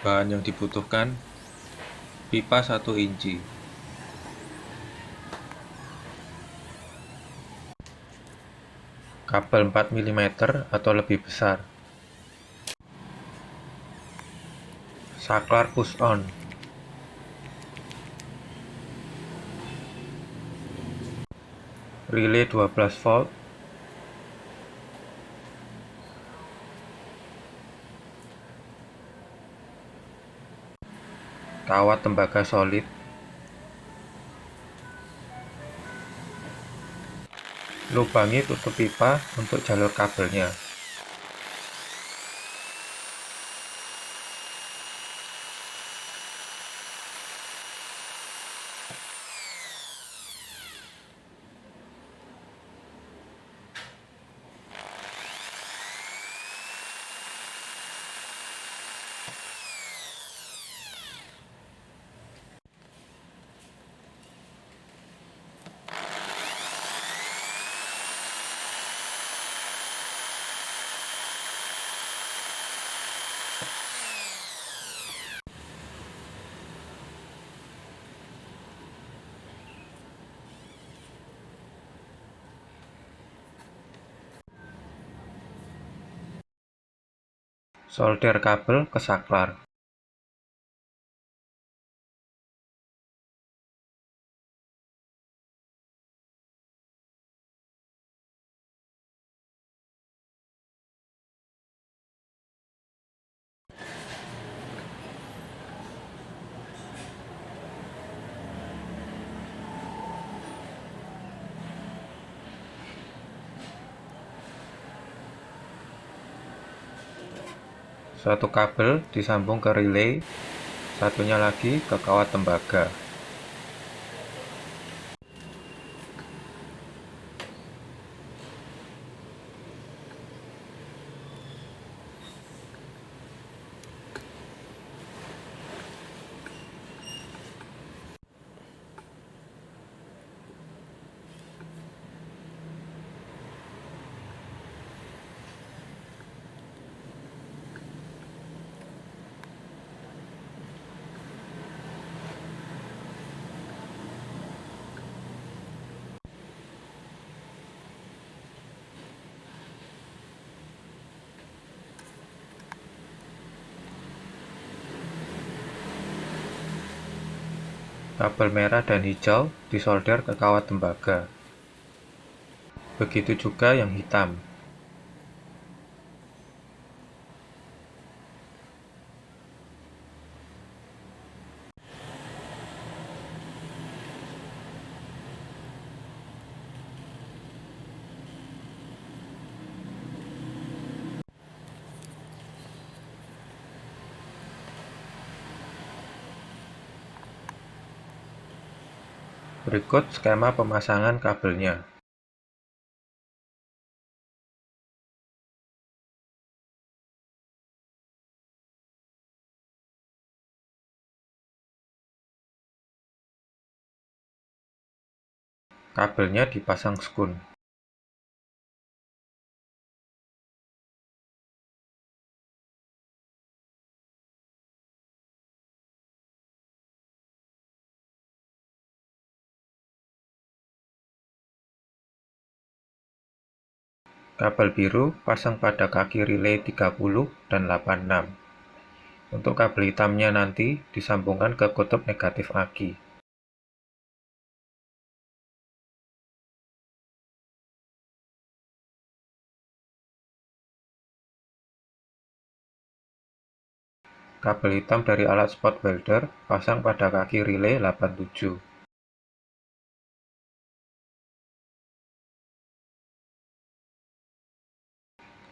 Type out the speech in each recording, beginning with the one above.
Bahan yang dibutuhkan: pipa 1 inci, kabel 4 mm atau lebih besar, saklar push on, relay 12 volt, kawat tembaga solid, lubangi tutup pipa untuk jalur kabelnya. Solder kabel ke saklar. Satu kabel disambung ke relay, satunya lagi ke kawat tembaga. Kabel merah dan hijau disolder ke kawat tembaga. Begitu juga yang hitam. Berikut skema pemasangan kabelnya. Kabelnya dipasang skun. Kabel biru pasang pada kaki relay 30 dan 86. Untuk kabel hitamnya nanti disambungkan ke kutub negatif aki. Kabel hitam dari alat spot welder pasang pada kaki relay 87.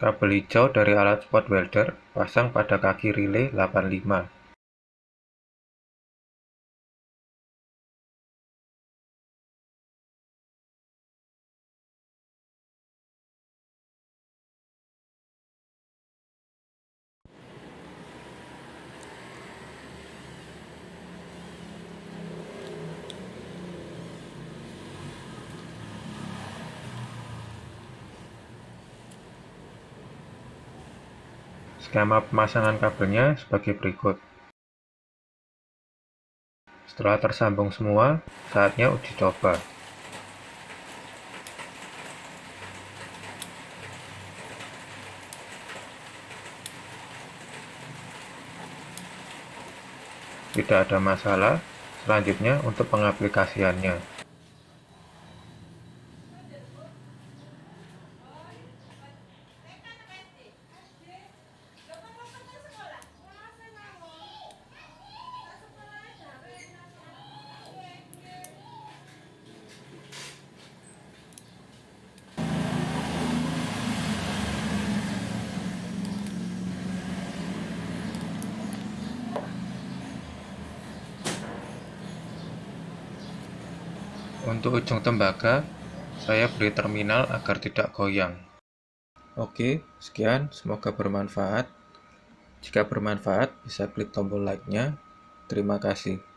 Kabel hijau dari alat spot welder pasang pada kaki relay 85. Skema pemasangan kabelnya sebagai berikut. Setelah tersambung semua, saatnya uji coba. Tidak ada masalah. Selanjutnya untuk pengaplikasiannya. Untuk ujung tembaga, saya beri terminal agar tidak goyang. Oke, sekian. Semoga bermanfaat. Jika bermanfaat, bisa klik tombol like-nya. Terima kasih.